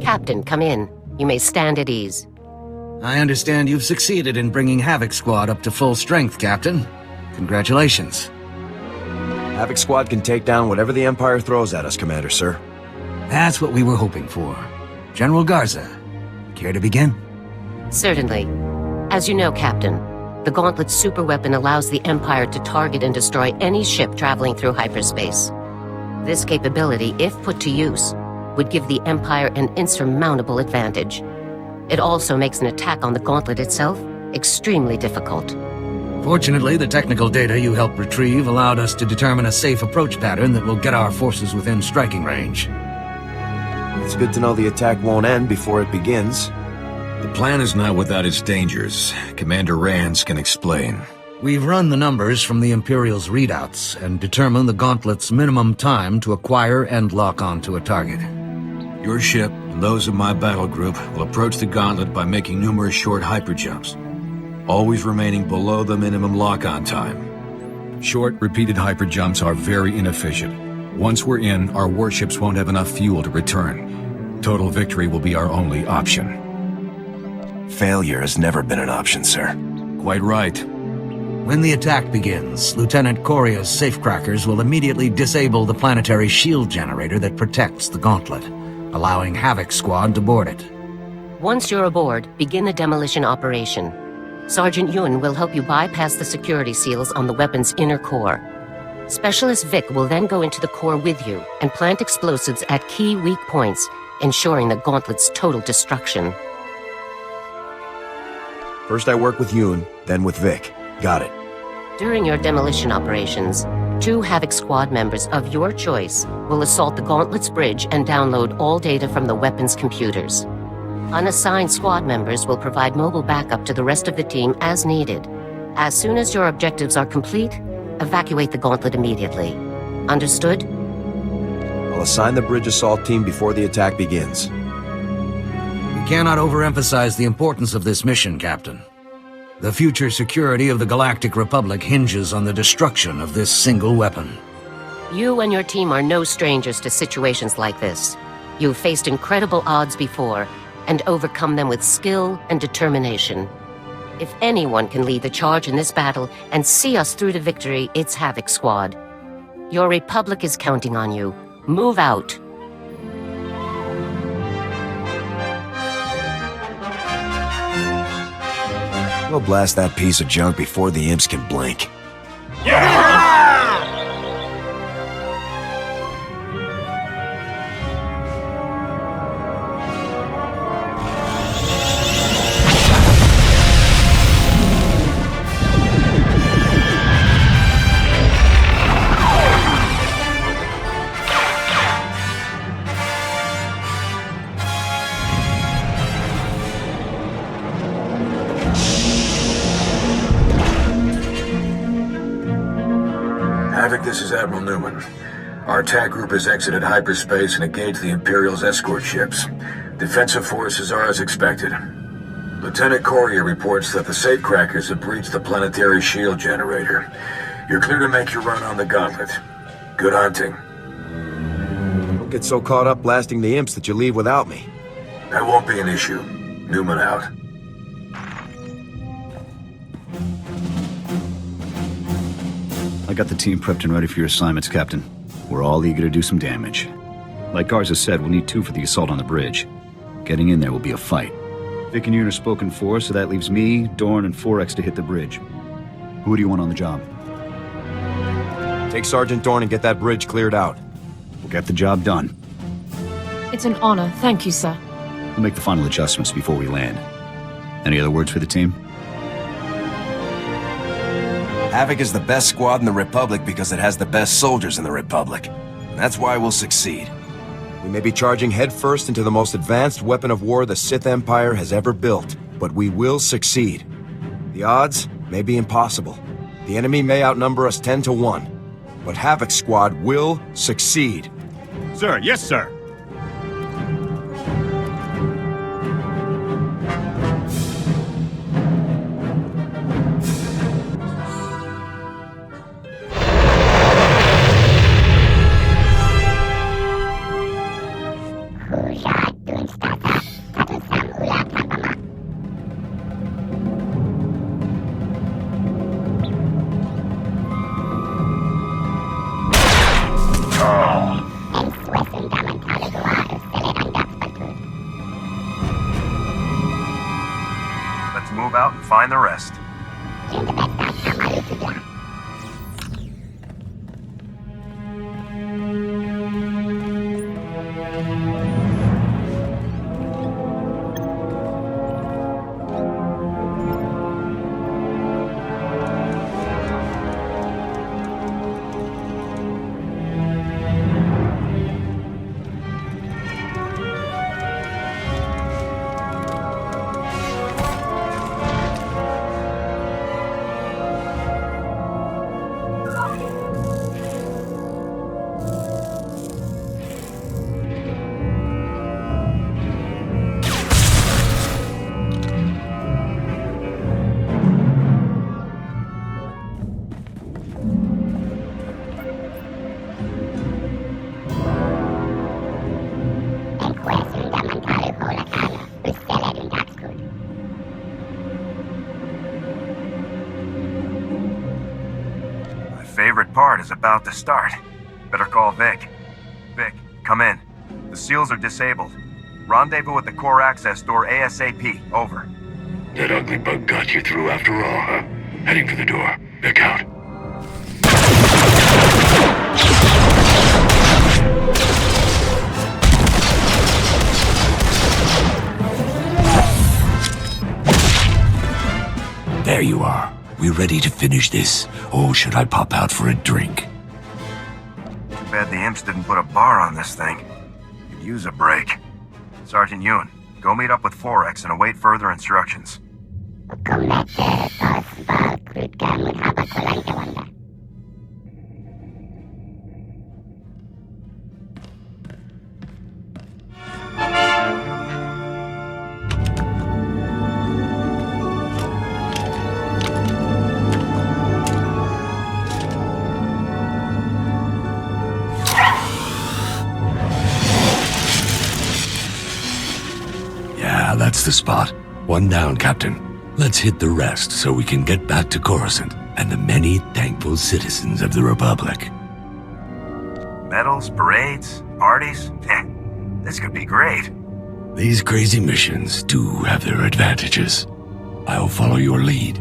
Captain, come in. You may stand at ease. I understand you've succeeded in bringing Havoc Squad up to full strength, Captain. Congratulations. Havoc Squad can take down whatever the Empire throws at us, Commander, sir. That's what we were hoping for. General Garza, care to begin? Certainly. As you know, Captain, the Gauntlet superweapon allows the Empire to target and destroy any ship traveling through hyperspace. This capability, if put to use, would give the Empire an insurmountable advantage. It also makes an attack on the Gauntlet itself extremely difficult. Fortunately, the technical data you helped retrieve allowed us to determine a safe approach pattern that will get our forces within striking range. It's good to know the attack won't end before it begins. The plan is not without its dangers. Commander Rands can explain. We've run the numbers from the Imperial's readouts and determined the Gauntlet's minimum time to acquire and lock onto a target. Your ship and those of my battle group will approach the Gauntlet by making numerous short hyperjumps, always remaining below the minimum lock-on time. Short, repeated hyperjumps are very inefficient. Once we're in, our warships won't have enough fuel to return. Total victory will be our only option. Failure has never been an option, sir. Quite right. When the attack begins, Lieutenant Coria's safecrackers will immediately disable the planetary shield generator that protects the Gauntlet, allowing Havoc Squad to board it. Once you're aboard, begin the demolition operation. Sergeant Yun will help you bypass the security seals on the weapon's inner core. Specialist Vic will then go into the core with you and plant explosives at key weak points, ensuring the Gauntlet's total destruction. First I work with Yun, then with Vic. Got it. During your demolition operations, 2 Havoc Squad members of your choice will assault the Gauntlet's bridge and download all data from the weapon's computers. Unassigned squad members will provide mobile backup to the rest of the team as needed. As soon as your objectives are complete, evacuate the Gauntlet immediately. Understood? I'll assign the bridge assault team before the attack begins. We cannot overemphasize the importance of this mission, Captain. The future security of the Galactic Republic hinges on the destruction of this single weapon. You and your team are no strangers to situations like this. You've faced incredible odds before, and overcome them with skill and determination. If anyone can lead the charge in this battle and see us through to victory, it's Havoc Squad. Your Republic is counting on you. Move out. We'll blast that piece of junk before the imps can blink. Havoc, this is Admiral Newman. Our attack group has exited hyperspace and engaged the Imperial's escort ships. Defensive forces are as expected. Lieutenant Coria reports that the safecrackers have breached the planetary shield generator. You're clear to make your run on the Gauntlet. Good hunting. Don't get so caught up blasting the imps that you leave without me. That won't be an issue. Newman out. I got the team prepped and ready for your assignments, Captain. We're all eager to do some damage. Like Garza said, we'll need 2 for the assault on the bridge. Getting in there will be a fight. Vic and Yun are spoken for, so that leaves me, Dorn, and Forex to hit the bridge. Who do you want on the job? Take Sergeant Dorn and get that bridge cleared out. We'll get the job done. It's an honor. Thank you, sir. We'll make the final adjustments before we land. Any other words for the team? Havoc is the best squad in the Republic because it has the best soldiers in the Republic. And that's why we'll succeed. We may be charging headfirst into the most advanced weapon of war the Sith Empire has ever built, but we will succeed. The odds may be impossible. The enemy may outnumber us 10 to 1, but Havoc Squad will succeed. Sir, yes, sir. Who's doing stuff out and find the rest. Favorite part is about to start. Better call Vic. Vic, come in. The seals are disabled. Rendezvous at the core access door ASAP. Over. That ugly bug got you through after all, huh? Heading for the door. Vic out. There you are. We ready to finish this, or should I pop out for a drink? Too bad the imps didn't put a bar on this thing. Could use a break. Sergeant Ewan, go meet up with Forex and await further instructions. Yeah, that's the spot. One down, Captain. Let's hit the rest so we can get back to Coruscant and the many thankful citizens of the Republic. Medals, parades, parties? This could be great. These crazy missions do have their advantages. I'll follow your lead.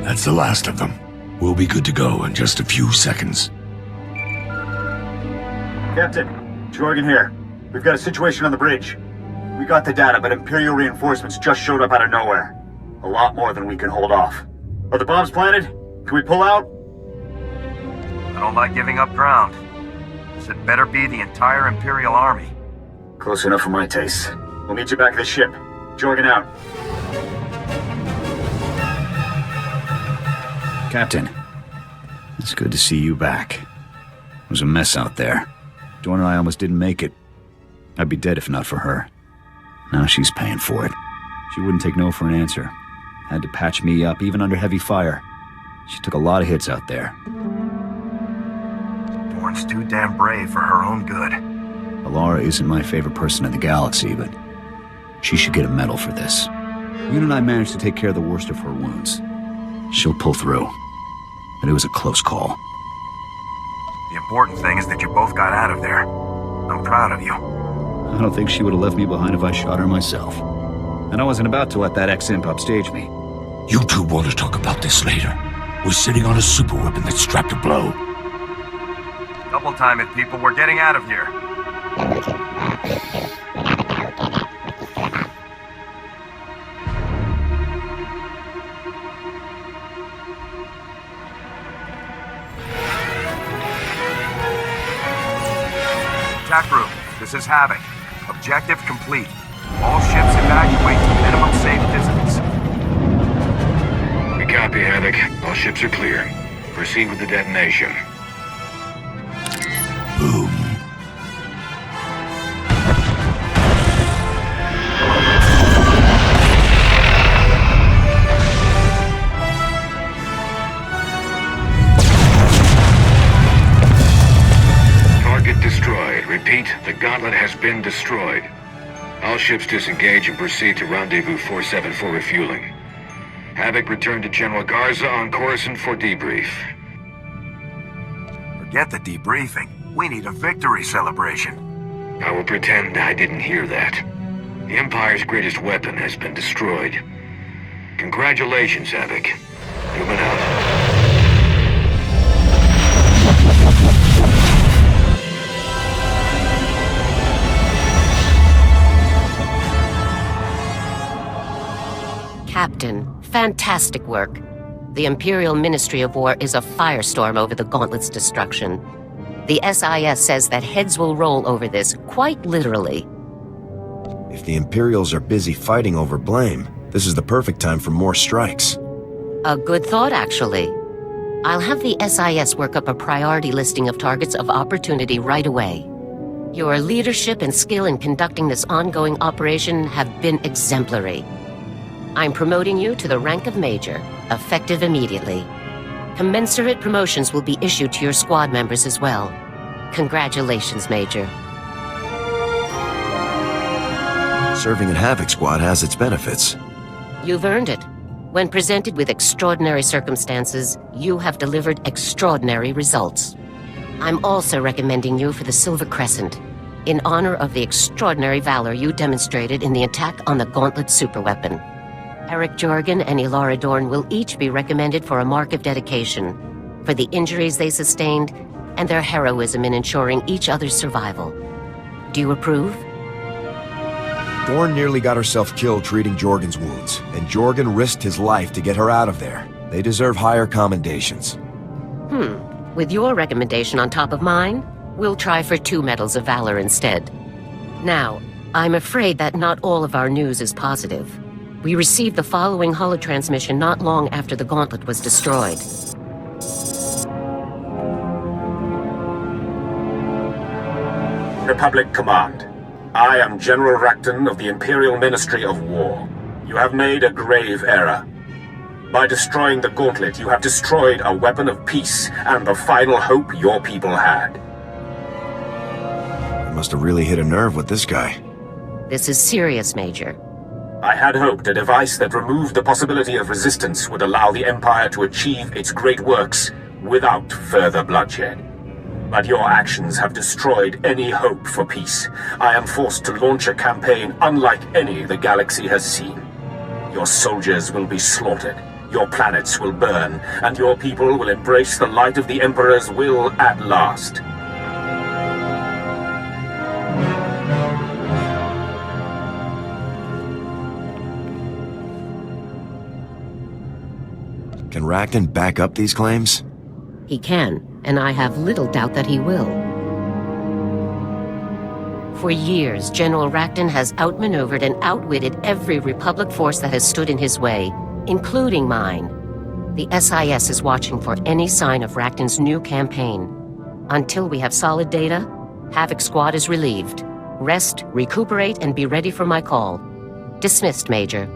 That's the last of them. We'll be good to go in just a few seconds. Captain, Jorgen here. We've got a situation on the bridge. We got the data, but Imperial reinforcements just showed up out of nowhere. A lot more than we can hold off. Are the bombs planted? Can we pull out? I don't like giving up ground. This had better be the entire Imperial army. Close enough for my taste. We'll meet you back at the ship. Jorgen out. Captain, it's good to see you back. It was a mess out there. Dorn and I almost didn't make it. I'd be dead if not for her. Now she's paying for it. She wouldn't take no for an answer. Had to patch me up, even under heavy fire. She took a lot of hits out there. Dorn's too damn brave for her own good. Alara isn't my favorite person in the galaxy, but she should get a medal for this. Yoon and I managed to take care of the worst of her wounds. She'll pull through. But it was a close call. The important thing is that you both got out of there. I'm proud of you. I don't think she would have left me behind if I shot her myself. And I wasn't about to let that ex-imp upstage me. You two want to talk about this later. We're sitting on a super weapon that's strapped to blow. Double time it, people. We're getting out of here. Attack room, this is Havoc. Objective complete. All ships evacuate to minimum safe distance. We copy, Havoc. All ships are clear. Proceed with the detonation. Boom. Gauntlet has been destroyed. All ships disengage and proceed to Rendezvous 47 for refueling. Havoc returned to General Garza on Coruscant for debrief. Forget the debriefing. We need a victory celebration. I will pretend I didn't hear that. The Empire's greatest weapon has been destroyed. Congratulations, Havoc. Newman out. Captain, fantastic work. The Imperial Ministry of War is a firestorm over the Gauntlet's destruction. The SIS says that heads will roll over this, quite literally. If the Imperials are busy fighting over blame, this is the perfect time for more strikes. A good thought, actually. I'll have the SIS work up a priority listing of targets of opportunity right away. Your leadership and skill in conducting this ongoing operation have been exemplary. I'm promoting you to the rank of Major, effective immediately. Commensurate promotions will be issued to your squad members as well. Congratulations, Major. Serving in Havoc Squad has its benefits. You've earned it. When presented with extraordinary circumstances, you have delivered extraordinary results. I'm also recommending you for the Silver Crescent, in honor of the extraordinary valor you demonstrated in the attack on the Gauntlet superweapon. Eric Jorgen and Ilara Dorn will each be recommended for a mark of dedication, for the injuries they sustained, and their heroism in ensuring each other's survival. Do you approve? Dorn nearly got herself killed treating Jorgen's wounds, and Jorgen risked his life to get her out of there. They deserve higher commendations. With your recommendation on top of mine, we'll try for 2 Medals of Valor instead. Now, I'm afraid that not all of our news is positive. We received the following holotransmission not long after the Gauntlet was destroyed. Republic Command. I am General Rakton of the Imperial Ministry of War. You have made a grave error. By destroying the Gauntlet, you have destroyed a weapon of peace and the final hope your people had. I must have really hit a nerve with this guy. This is serious, Major. I had hoped a device that removed the possibility of resistance would allow the Empire to achieve its great works without further bloodshed. But your actions have destroyed any hope for peace. I am forced to launch a campaign unlike any the galaxy has seen. Your soldiers will be slaughtered, your planets will burn, and your people will embrace the light of the Emperor's will at last. Can Rakton back up these claims? He can, and I have little doubt that he will. For years, General Rakton has outmaneuvered and outwitted every Republic force that has stood in his way, including mine. The SIS is watching for any sign of Rakton's new campaign. Until we have solid data, Havoc Squad is relieved. Rest, recuperate, and be ready for my call. Dismissed, Major.